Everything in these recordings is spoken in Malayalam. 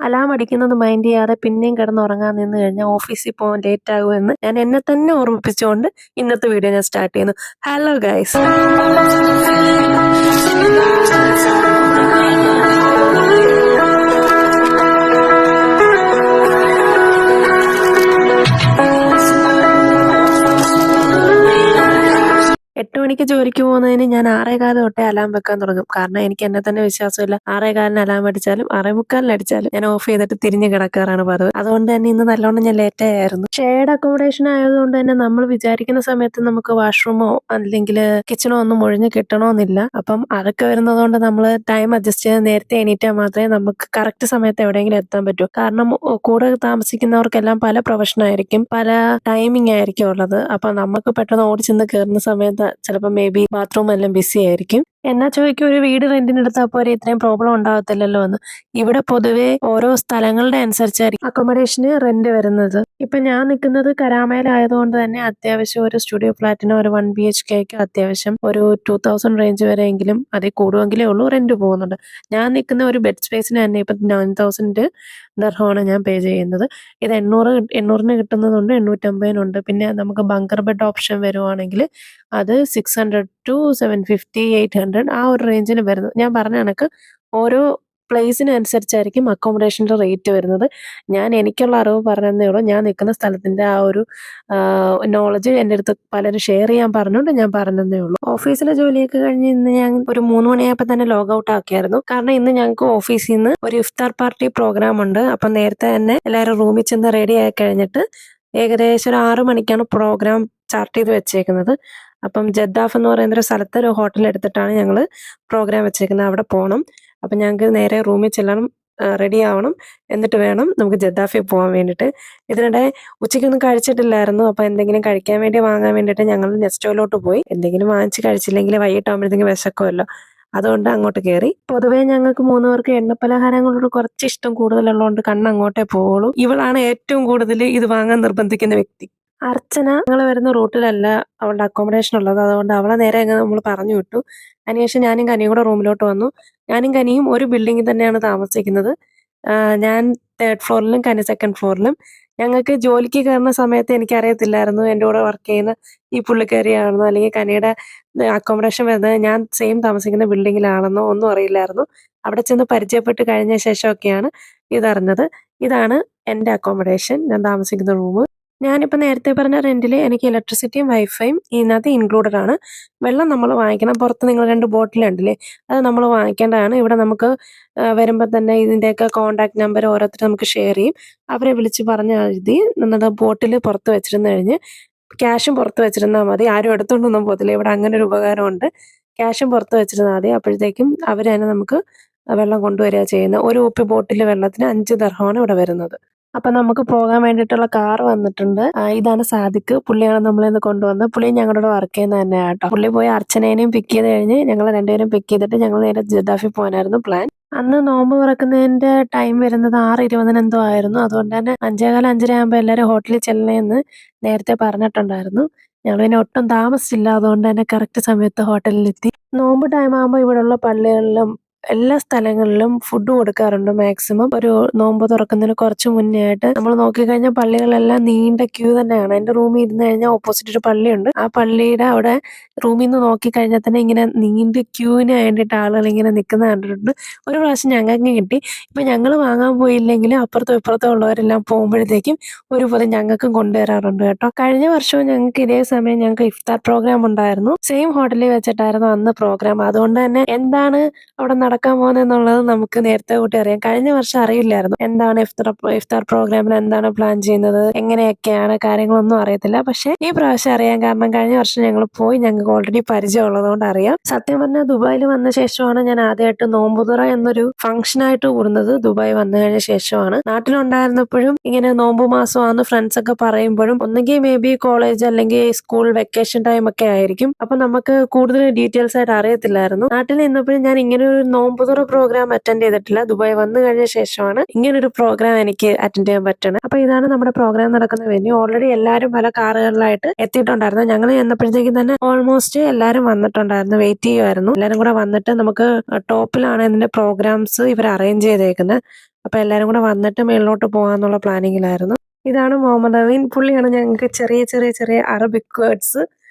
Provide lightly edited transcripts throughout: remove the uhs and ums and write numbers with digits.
അലാം അടിക്കുന്നത് മൈൻഡ് ചെയ്യാതെ പിന്നെയും കിടന്നുറങ്ങാൻ നിന്ന് കഴിഞ്ഞാൽ ഓഫീസിൽ പോകാൻ ലേറ്റ് ആകുമെന്ന് ഞാൻ എന്നെ തന്നെ ഓർമ്മിപ്പിച്ചുകൊണ്ട് ഇന്നത്തെ വീഡിയോ ഞാൻ സ്റ്റാർട്ട് ചെയ്യുന്നു. Hello guys. മണിക്ക് ജോലിക്ക് പോകുന്നതിന് ഞാൻ 6:15 തൊട്ടേ അലാം വെക്കാൻ തുടങ്ങും. കാരണം എനിക്ക് എന്നെ തന്നെ വിശ്വാസമില്ല. 6:15 അലാം അടിച്ചാലും 6:45 അടിച്ചാലും ഞാൻ ഓഫ് ചെയ്തിട്ട് തിരിഞ്ഞ് കിടക്കാറാണ് പതിവ്. അതുകൊണ്ട് തന്നെ ഇന്ന് നല്ലോണം ഞാൻ ലേറ്റ് ആയിരുന്നു. ഷെയർഡ് അക്കോമഡേഷൻ ആയതുകൊണ്ട് തന്നെ നമ്മൾ വിചാരിക്കുന്ന സമയത്ത് നമുക്ക് വാഷ്റൂമോ അല്ലെങ്കിൽ കിച്ചണോ ഒന്നും ഒഴിഞ്ഞ് കിട്ടണമെന്നില്ല. അപ്പം അതൊക്കെ വരുന്നതുകൊണ്ട് നമ്മൾ ടൈം അഡ്ജസ്റ്റ് ചെയ്ത് നേരത്തെ എണീറ്റാൽ മാത്രമേ നമുക്ക് കറക്റ്റ് സമയത്ത് എവിടെയെങ്കിലും എത്താൻ പറ്റൂ. കാരണം കൂടെ താമസിക്കുന്നവർക്കെല്ലാം പല പ്രൊഫഷൻ ആയിരിക്കും, പല ടൈമിംഗ് ആയിരിക്കും ഉള്ളത്. അപ്പൊ നമുക്ക് പെട്ടെന്ന് ഓടി ചെന്ന് കയറുന്ന സമയത്ത് ചിലപ്പോൾ മേ ബി ബാത്റൂം എല്ലാം ബിസി ആയിരിക്കും. എന്നാ ചോദിക്കും, ഒരു വീട് റെന്റിന് എടുത്താൽ പോരെ, ഇത്രയും പ്രോബ്ലം ഉണ്ടാകത്തില്ലല്ലോ എന്ന്. ഇവിടെ പൊതുവെ ഓരോ സ്ഥലങ്ങളുടെ അനുസരിച്ചായിരിക്കും അക്കോമഡേഷന് റെന്റ് വരുന്നത്. ഇപ്പൊ ഞാൻ നിൽക്കുന്നത് കരാമയിലായതുകൊണ്ട് തന്നെ അത്യാവശ്യം ഒരു സ്റ്റുഡിയോ ഫ്ലാറ്റിന് ഒരു 1 BHK അത്യാവശ്യം ഒരു 2000 റേഞ്ച് വരെയെങ്കിലും, അതിൽ കൂടുമെങ്കിലേ ഉള്ളൂ, റെന്റ് പോകുന്നുണ്ട്. ഞാൻ നിൽക്കുന്ന ഒരു ബെഡ് സ്പേസിന് തന്നെ ഇപ്പൊ 9000 ദർഹമാണ് ഞാൻ പേ ചെയ്യുന്നത്. ഇത് 800 കിട്ടുന്നതുണ്ട്, 850 പിന്നെ നമുക്ക് ബങ്കർ ബെഡ് ഓപ്ഷൻ വരുവാണെങ്കിൽ അത് 600 to 750, 800 ആ ഒരു റേഞ്ചിന് വരുന്നത്. ഞാൻ പറഞ്ഞ കണക്ക് ഓരോ പ്ലേസിന് അനുസരിച്ചായിരിക്കും അക്കോമഡേഷൻ്റെ റേറ്റ് വരുന്നത്. ഞാൻ എനിക്കുള്ള അറിവ് പറഞ്ഞതേ ഉള്ളൂ. ഞാൻ നിൽക്കുന്ന സ്ഥലത്തിൻ്റെ ആ ഒരു നോളജ് എൻ്റെ അടുത്ത് പലരും ഷെയർ ചെയ്യാൻ പറഞ്ഞുകൊണ്ട് ഞാൻ പറഞ്ഞതേ ഉള്ളൂ. ഓഫീസിലെ ജോലിയൊക്കെ കഴിഞ്ഞ് ഇന്ന് ഞാൻ ഒരു 3 മണിയായപ്പോൾ തന്നെ ലോഗ് ഔട്ട് ആക്കിയായിരുന്നു. കാരണം ഇന്ന് ഞങ്ങൾക്ക് ഓഫീസിൽ നിന്ന് ഒരു ഇഫ്താർ പാർട്ടി പ്രോഗ്രാം ഉണ്ട്. അപ്പം നേരത്തെ തന്നെ എല്ലാവരും റൂമിൽ ചെന്ന് റെഡി ആയി കഴിഞ്ഞിട്ട് ഏകദേശം ഒരു 6 മണിക്കാണ് പ്രോഗ്രാം ചാർട്ട് ചെയ്ത് വെച്ചേക്കുന്നത്. അപ്പം ജദ്ദാഫ് എന്ന് പറയുന്ന ഒരു സ്ഥലത്ത് ഒരു ഹോട്ടൽ എടുത്തിട്ടാണ് ഞങ്ങൾ പ്രോഗ്രാം വെച്ചേക്കുന്നത്. അവിടെ പോകണം. അപ്പം ഞങ്ങൾക്ക് നേരെ റൂമിൽ ചെല്ലണം, റെഡി ആവണം, എന്നിട്ട് വേണം നമുക്ക് ജദ്ദാഫിൽ പോകാൻ വേണ്ടിയിട്ട്. ഇതിനിടെ ഉച്ചയ്ക്കൊന്നും കഴിച്ചിട്ടില്ലായിരുന്നു. അപ്പോൾ എന്തെങ്കിലും കഴിക്കാൻ വേണ്ടി വാങ്ങാൻ വേണ്ടിയിട്ട് ഞങ്ങൾ നെസ്റ്റോയിലോട്ട് പോയി. എന്തെങ്കിലും വാങ്ങിച്ച് കഴിച്ചില്ലെങ്കിൽ വൈകിട്ടാകുമ്പോഴത്തേക്കും വിശക്കുമല്ലോ, അതുകൊണ്ട് അങ്ങോട്ട് കയറി. പൊതുവേ ഞങ്ങൾക്ക് 3 പേർക്ക് എണ്ണപ്പലഹാരങ്ങളോട് കുറച്ച് ഇഷ്ടം കൂടുതലുള്ളതുകൊണ്ട് കണ്ണ് അങ്ങോട്ടേ പോവുള്ളൂ. ഇവളാണ് ഏറ്റവും കൂടുതൽ ഇത് വാങ്ങാൻ നിർബന്ധിക്കുന്ന വ്യക്തി. അർച്ചന ഞങ്ങൾ വരുന്ന റൂട്ടിലല്ല അവളുടെ അക്കോമഡേഷൻ ഉള്ളത്. അതുകൊണ്ട് അവളെ നേരെ അങ്ങ് നമ്മൾ പറഞ്ഞു വിട്ടു. അതിനുശേഷം ഞാനും കനിയും കൂടെ റൂമിലോട്ട് വന്നു. ഞാനും കനിയും ഒരു ബിൽഡിങ്ങിൽ തന്നെയാണ് താമസിക്കുന്നത്. ഞാൻ 3rd ഫ്ലോറിലും കനി 2nd ഫ്ലോറിലും. ഞങ്ങൾക്ക് ജോലിക്ക് കയറുന്ന സമയത്ത് എനിക്കറിയത്തില്ലായിരുന്നു എൻ്റെ കൂടെ വർക്ക് ചെയ്യുന്ന ഈ പുള്ളിക്കാരിയാണെന്നോ അല്ലെങ്കിൽ കനിയുടെ അക്കോമഡേഷൻ വരുന്നത് ഞാൻ സെയിം താമസിക്കുന്ന ബിൽഡിങ്ങിലാണെന്നോ ഒന്നും അറിയില്ലായിരുന്നു. അവിടെ ചെന്ന് പരിചയപ്പെട്ട് കഴിഞ്ഞ ശേഷമൊക്കെയാണ് ഇതറിഞ്ഞത്. ഇതാണ് എൻ്റെ അക്കോമഡേഷൻ, ഞാൻ താമസിക്കുന്ന റൂം. ഞാനിപ്പോൾ നേരത്തെ പറഞ്ഞ റെന്റിൽ എനിക്ക് ഇലക്ട്രിസിറ്റിയും വൈഫൈയും ഇതിനകത്ത് ഇൻക്ലൂഡഡ് ആണ്. വെള്ളം നമ്മൾ വാങ്ങിക്കണം. പുറത്ത് നിങ്ങൾ 2 ബോട്ടിൽ ഉണ്ടല്ലേ, അത് നമ്മൾ വാങ്ങിക്കേണ്ടതാണ്. ഇവിടെ നമുക്ക് വരുമ്പോൾ തന്നെ ഇതിൻ്റെയൊക്കെ കോൺടാക്ട് നമ്പർ ഓരോരുത്തർ നമുക്ക് ഷെയർ ചെയ്യും. അവരെ വിളിച്ച് പറഞ്ഞാൽ മതി. നമ്മുടെ ബോട്ടിൽ പുറത്ത് വെച്ചിരുന്ന് കഴിഞ്ഞ് ക്യാഷും പുറത്ത് വെച്ചിരുന്നാൽ മതി. ആരും എടുത്തുകൊണ്ടൊന്നും പോകത്തില്ല. ഇവിടെ അങ്ങനെ ഒരു ഉപകാരമുണ്ട്. ക്യാഷും പുറത്ത് വെച്ചിരുന്നാൽ മതി. അപ്പോഴത്തേക്കും അവർ തന്നെ നമുക്ക് വെള്ളം കൊണ്ടുവരിക ചെയ്യുന്നത്. ഒരു കുപ്പി ബോട്ടിൽ വെള്ളത്തിന് 5 ദർഹമാണ് ഇവിടെ വരുന്നത്. അപ്പൊ നമുക്ക് പോകാൻ വേണ്ടിയിട്ടുള്ള കാർ വന്നിട്ടുണ്ട്. ഇതാണ് സാദിഖ്, പുള്ളിയാണ് നമ്മളിന്ന് കൊണ്ടുവന്നത്. പുള്ളി ഞങ്ങളുടെ വർക്ക് ചെയ്യുന്ന തന്നെ കേട്ടോ. പുള്ളി പോയി അർച്ചനേനെയും പിക്ക് ചെയ്ത് കഴിഞ്ഞ് ഞങ്ങൾ രണ്ടുപേരും പിക്ക് ചെയ്തിട്ട് ഞങ്ങൾ നേരെ ജദ്ദാഫിൽ പോകാനായിരുന്നു പ്ലാൻ. അന്ന് നോമ്പ് തുറക്കുന്നതിന്റെ ടൈം വരുന്നത് 6:20 എന്തോ ആയിരുന്നു. അതുകൊണ്ട് തന്നെ 5:15, 5:30 ആകുമ്പോൾ എല്ലാവരും ഹോട്ടലിൽ ചെല്ലണമെന്ന് നേരത്തെ പറഞ്ഞിട്ടുണ്ടായിരുന്നു. ഞങ്ങൾ പിന്നെ ഒട്ടും താമസിച്ചില്ല. അതുകൊണ്ട് തന്നെ കറക്റ്റ് സമയത്ത് ഹോട്ടലിലെത്തി. നോമ്പ് ടൈം ആകുമ്പോൾ ഇവിടെയുള്ള പള്ളികളിലും എല്ലാ സ്ഥലങ്ങളിലും ഫുഡ് കൊടുക്കാറുണ്ട്. മാക്സിമം ഒരു നോമ്പ് തുറക്കുന്നതിന് കുറച്ച് മുന്നേ ആയിട്ട് നമ്മൾ നോക്കിക്കഴിഞ്ഞാൽ പള്ളികളെല്ലാം നീണ്ട ക്യൂ തന്നെയാണ്. എൻ്റെ റൂമിൽ ഇരുന്ന് കഴിഞ്ഞാൽ ഓപ്പോസിറ്റ് ഒരു പള്ളിയുണ്ട്. ആ പള്ളിയുടെ അവിടെ റൂമിൽ നിന്ന് നോക്കിക്കഴിഞ്ഞാൽ തന്നെ ഇങ്ങനെ നീണ്ട ക്യൂവിന് വേണ്ടിയിട്ട് ആളുകൾ ഇങ്ങനെ നിൽക്കുന്ന കണ്ടിട്ടുണ്ട്. ഒരു പ്രാവശ്യം ഞങ്ങൾക്ക് കിട്ടി. ഇപ്പം ഞങ്ങൾ വാങ്ങാൻ പോയില്ലെങ്കിൽ അപ്പുറത്തും ഇപ്പുറത്തും ഉള്ളവരെല്ലാം പോകുമ്പോഴത്തേക്കും ഒരു പോലെ ഞങ്ങൾക്കും കൊണ്ടുവരാറുണ്ട് കേട്ടോ. കഴിഞ്ഞ വർഷവും ഞങ്ങൾക്ക് ഇതേ സമയം ഞങ്ങൾക്ക് ഇഫ്താർ പ്രോഗ്രാം ഉണ്ടായിരുന്നു. സെയിം ഹോട്ടലിൽ വെച്ചിട്ടായിരുന്നു അന്ന് പ്രോഗ്രാം. അതുകൊണ്ട് തന്നെ എന്താണ് അവിടെ നടക്കാൻ പോകുന്നതെന്നുള്ളത് നമുക്ക് നേരത്തെ കൂട്ടി അറിയാം. കഴിഞ്ഞ വർഷം അറിയില്ലായിരുന്നു എന്താണ് ഇഫ്താർ പ്രോഗ്രാമിൽ എന്താണ് പ്ലാൻ ചെയ്യുന്നത്, എങ്ങനെയൊക്കെയാണ് കാര്യങ്ങളൊന്നും അറിയത്തില്ല. പക്ഷെ ഈ പ്രാവശ്യം അറിയാം. കാരണം കഴിഞ്ഞ വർഷം ഞങ്ങൾ പോയി, ഞങ്ങൾക്ക് ഓൾറെഡി പരിചയം ഉള്ളതുകൊണ്ട് അറിയാം. സത്യം പറഞ്ഞാൽ ദുബായിൽ വന്ന ശേഷമാണ് ഞാൻ ആദ്യമായിട്ട് നോമ്പുതുറ എന്നൊരു ഫംഗ്ഷനായിട്ട് കൂടുന്നത്. ദുബായ് വന്നു കഴിഞ്ഞ ശേഷമാണ്. നാട്ടിലുണ്ടായിരുന്നപ്പോഴും ഇങ്ങനെ നോമ്പ് മാസമാണെന്ന് ഫ്രണ്ട്സ് ഒക്കെ പറയുമ്പോഴും ഒന്നുകിൽ മേ ബി കോളേജ് അല്ലെങ്കിൽ സ്കൂൾ വെക്കേഷൻ ടൈം ഒക്കെ ആയിരിക്കും. അപ്പൊ നമുക്ക് കൂടുതൽ ഡീറ്റെയിൽസ് ആയിട്ട് അറിയത്തില്ലായിരുന്നു. നാട്ടിൽ നിന്നപ്പോഴും ഞാൻ ഇങ്ങനെ ഒരു നോമ്പുതുറ പ്രോഗ്രാം അറ്റൻഡ് ചെയ്തിട്ടില്ല. ദുബായ് വന്നു കഴിഞ്ഞ ശേഷമാണ് ഇങ്ങനൊരു പ്രോഗ്രാം എനിക്ക് അറ്റൻഡ് ചെയ്യാൻ പറ്റുന്നത്. അപ്പൊ ഇതാണ് നമ്മുടെ പ്രോഗ്രാം നടക്കുന്ന വെന്യൂ. ഓൾറെഡി എല്ലാവരും പല കാറുകളിലായിട്ട് എത്തിയിട്ടുണ്ടായിരുന്നു. ഞങ്ങൾ ചെന്നപ്പോഴത്തേക്കും തന്നെ ഓൾമോസ്റ്റ് എല്ലാവരും വന്നിട്ടുണ്ടായിരുന്നു, വെയിറ്റ് ചെയ്യുമായിരുന്നു. എല്ലാവരും കൂടെ വന്നിട്ട് നമുക്ക് ടോപ്പിലാണ് ഇതിന്റെ പ്രോഗ്രാംസ് ഇവർ അറേഞ്ച് ചെയ്തേക്കുന്നത്. അപ്പോൾ എല്ലാവരും കൂടെ വന്നിട്ട് മേളിലോട്ട് പോകാമെന്നുള്ള പ്ലാനിങ്ങിലായിരുന്നു. ഇതാണ് മുഹമ്മദ് അമീൻ. പുള്ളിയാണ് ഞങ്ങൾക്ക് ചെറിയ ചെറിയ ചെറിയ അറബിക് വേർഡ്സ്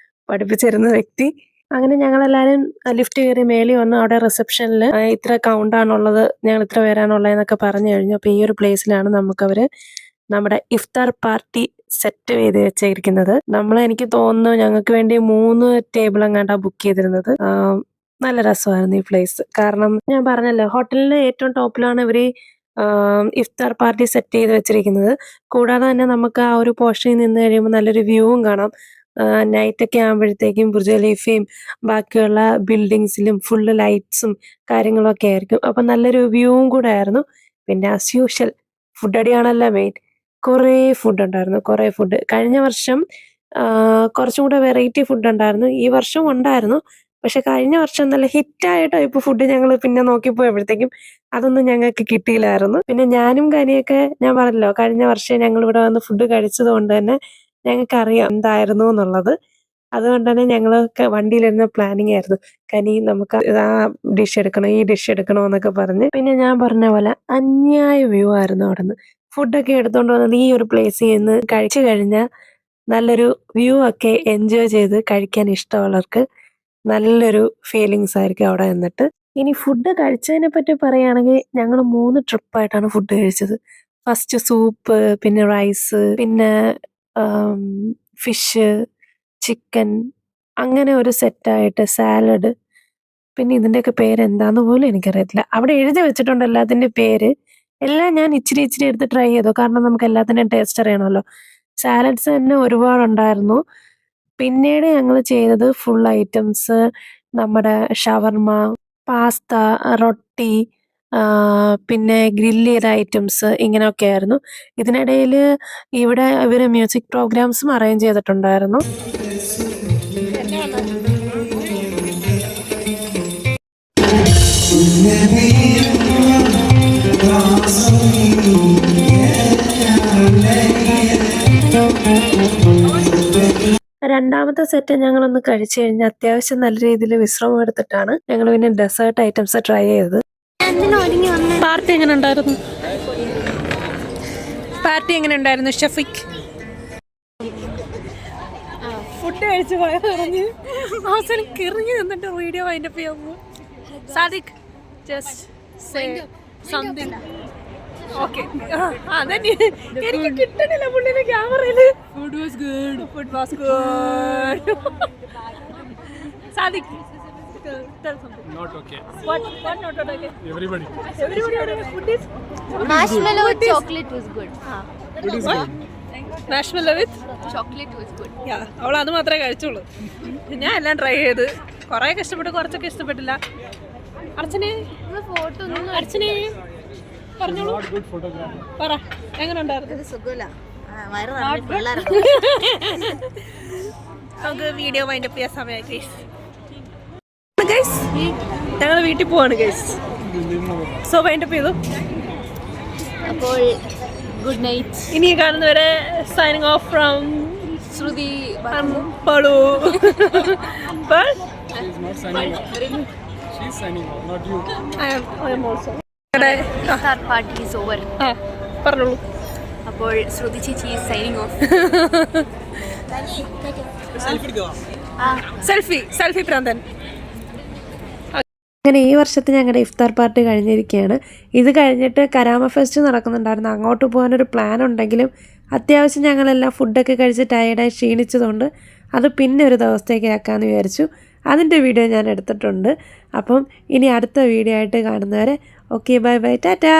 പഠിപ്പിച്ചിരുന്ന വ്യക്തി. അങ്ങനെ ഞങ്ങളെല്ലാവരും ലിഫ്റ്റ് കയറി മേളിൽ വന്നു. അവിടെ റിസപ്ഷനിൽ ഇത്ര കൗണ്ടാണുള്ളത്, ഞങ്ങൾ ഇത്ര പേരാണുള്ളതെന്നൊക്കെ പറഞ്ഞു കഴിഞ്ഞു. അപ്പോൾ ഈ ഒരു പ്ലേസിലാണ് നമുക്കവർ നമ്മുടെ ഇഫ്താർ പാർട്ടി സെറ്റ് ചെയ്ത് വെച്ചിരിക്കുന്നത്. എനിക്ക് തോന്നുന്നു ഞങ്ങൾക്ക് വേണ്ടി 3 ടേബിൾ എങ്ങാണ്ടാണ് ബുക്ക് ചെയ്തിരുന്നത്. നല്ല രസമായിരുന്നു ഈ പ്ലേസ്. കാരണം ഞാൻ പറഞ്ഞല്ലോ, ഹോട്ടലിൻ്റെ ഏറ്റവും ടോപ്പിലാണ് ഇവർ ഇഫ്താർ പാർട്ടി സെറ്റ് ചെയ്ത് വെച്ചിരിക്കുന്നത്. കൂടാതെ തന്നെ നമുക്ക് ആ ഒരു പോർഷനിൽ നിന്ന് കഴിയുമ്പോൾ നല്ലൊരു വ്യൂവും കാണാം. നൈറ്റൊക്കെ ആകുമ്പോഴത്തേക്കും ബുർജ് ഖലീഫയും ബാക്കിയുള്ള ബിൽഡിങ്സിലും ഫുള്ള് ലൈറ്റ്സും കാര്യങ്ങളൊക്കെ ആയിരിക്കും. അപ്പം നല്ലൊരു വ്യൂവും കൂടെ ആയിരുന്നു. പിന്നെ ആസ് യൂഷ്വൽ ഫുഡ് അടിയാണല്ലോ മെയിൻ. കുറേ ഫുഡ് ഉണ്ടായിരുന്നു, കുറേ ഫുഡ്. കഴിഞ്ഞ വർഷം കുറച്ചും കൂടെ വെറൈറ്റി ഫുഡ് ഉണ്ടായിരുന്നു, ഈ വർഷം ഉണ്ടായിരുന്നു. പക്ഷെ കഴിഞ്ഞ വർഷം നല്ല ഹിറ്റായ ടൈപ്പ് ഫുഡ് ഞങ്ങൾ പിന്നെ നോക്കിപ്പോയപ്പോഴത്തേക്കും അതൊന്നും ഞങ്ങൾക്ക് കിട്ടിയില്ലായിരുന്നു. പിന്നെ ഞാനും കനിയൊക്കെ, ഞാൻ പറഞ്ഞല്ലോ കഴിഞ്ഞ വർഷം ഞങ്ങൾ ഇവിടെ വന്ന് ഫുഡ് കഴിച്ചത് കൊണ്ട് തന്നെ ഞങ്ങൾക്കറിയാം എന്തായിരുന്നു എന്നുള്ളത്. അതുകൊണ്ട് തന്നെ ഞങ്ങളൊക്കെ വണ്ടിയിലിരുന്ന പ്ലാനിങ് ആയിരുന്നു, കനി നമുക്ക് ആ ഡിഷ് എടുക്കണം, ഈ ഡിഷ് എടുക്കണോ എന്നൊക്കെ പറഞ്ഞ്. പിന്നെ ഞാൻ പറഞ്ഞ പോലെ അന്യായ വ്യൂ ആയിരുന്നു അവിടെ നിന്ന്. ഫുഡൊക്കെ എടുത്തുകൊണ്ട് വന്നത് ഈ ഒരു പ്ലേസിൽ നിന്ന് കഴിച്ചു കഴിഞ്ഞാൽ നല്ലൊരു വ്യൂ ഒക്കെ എൻജോയ് ചെയ്ത് കഴിക്കാൻ ഇഷ്ടമുള്ളവർക്ക് നല്ലൊരു ഫീലിങ്സ് ആയിരിക്കും അവിടെ നിന്നിട്ട്. ഇനി ഫുഡ് കഴിച്ചതിനെ പറ്റി പറയുകയാണെങ്കിൽ ഞങ്ങൾ 3 ട്രിപ്പായിട്ടാണ് ഫുഡ് കഴിച്ചത്. ഫസ്റ്റ് സൂപ്പ്, പിന്നെ റൈസ്, പിന്നെ ഫിഷ്, ചിക്കൻ, അങ്ങനെ ഒരു സെറ്റായിട്ട് സാലഡ്. പിന്നെ ഇതിൻ്റെയൊക്കെ പേരെന്താന്ന് പോലും എനിക്കറിയത്തില്ല. അവിടെ എഴുതി വെച്ചിട്ടുണ്ട് എല്ലാത്തിൻ്റെ പേര്. എല്ലാം ഞാൻ ഇച്ചിരി ഇച്ചിരി എടുത്ത് ട്രൈ ചെയ്തു, കാരണം നമുക്ക് എല്ലാത്തിൻ്റെയും ടേസ്റ്റ് അറിയണമല്ലോ. സാലഡ്സ് തന്നെ ഒരുപാടുണ്ടായിരുന്നു. പിന്നീട് ഞങ്ങൾ ചെയ്തത് ഫുൾ ഐറ്റംസ്, നമ്മുടെ ഷവർമ, പാസ്ത, റൊട്ടി, പിന്നെ ഗ്രില്ല് ചെയ്ത ഐറ്റംസ്, ഇങ്ങനെയൊക്കെ ആയിരുന്നു. ഇതിനിടയിൽ ഇവിടെ ഇവർ മ്യൂസിക് പ്രോഗ്രാംസും അറേഞ്ച് ചെയ്തിട്ടുണ്ടായിരുന്നു. രണ്ടാമത്തെ സെറ്റ് ഞങ്ങളൊന്ന് കഴിച്ചു കഴിഞ്ഞാൽ അത്യാവശ്യം നല്ല രീതിയിൽ വിശ്രമം എടുത്തിട്ടാണ് ഞങ്ങൾ പിന്നെ ഡെസേർട്ട് ഐറ്റംസ് ട്രൈ ചെയ്തത്. പാർട്ടി എങ്ങനെ ഉണ്ടായിരുന്നു? ഷഫീഖ്? ഫുഡ് കഴിച്ച് പോയ പറഞ്ഞ് അവസാനം കിറങ്ങി നിന്നിട്ട് വീഡിയോ വൈൻഡപ്പ് ചെയ്യാമോ? Sadiq, just say something. Okay, അതന്നെ എനിക്ക് കിട്ടണില്ല പുള്ളിയുടെ ക്യാമറയില്. Food was good. Sadiq, tell something. Not okay. What not okay? Everybody. Food is marshmallow with chocolate was good. Food is good. marshmallow with Chocolate was good. yeah. അവൾ അത് മാത്രമേ കഴിച്ചുള്ളൂ. ഞാൻ എല്ലാം ട്രൈ ചെയ്ത് കുറേയൊക്കെ ഇഷ്ടപ്പെട്ടു, കുറച്ചൊക്കെ ഇഷ്ടപ്പെട്ടില്ല. അർച്ചനെ പറഞ്ഞോളൂ, പറ എങ്ങനെ ഉണ്ടായിരുന്നു? നമുക്ക് വീഡിയോ വൈൻഡപ്പ് ചെയ്യാൻ സമയമായി ഗൈസ്. ഞങ്ങൾ വീട്ടിൽ പോവാണ് ഗൈസ്. സോ വൈൻഡപ്പ് ചെയ്തു. അപ്പോൾ ഗുഡ് നൈറ്റ്. ഇനി കാണുന്നവരെ signing off from Shruti Palu. She is not signing off. She is signing off, not you. I am also. Iftar party is over. പറഞ്ഞോളൂ. അപ്പോൾ ശ്രുതി ചേച്ചി is signing off. സെൽഫി പ്രാന്തൻ. അങ്ങനെ ഈ വർഷത്തെ ഞങ്ങളുടെ ഇഫ്താർ പാർട്ടി കഴിഞ്ഞിരിക്കുകയാണ്. ഇത് കഴിഞ്ഞിട്ട് കരാമ ഫെസ്റ്റ് നടക്കുന്നുണ്ടായിരുന്നു, അങ്ങോട്ട് പോകാനൊരു പ്ലാൻ ഉണ്ടെങ്കിലും അത്യാവശ്യം ഞങ്ങളെല്ലാം ഫുഡൊക്കെ കഴിച്ച് ടയേർഡായി ക്ഷീണിച്ചതുകൊണ്ട് അത് പിന്നെ ഒരു ദിവസത്തേക്ക് ആക്കാമെന്ന് വിചാരിച്ചു. അതിൻ്റെ വീഡിയോ ഞാൻ എടുത്തിട്ടുണ്ട്. അപ്പം ഇനി അടുത്ത വീഡിയോ ആയിട്ട് കാണുന്നവരെ ഓക്കെ, ബൈ ബൈ, ടാറ്റാ.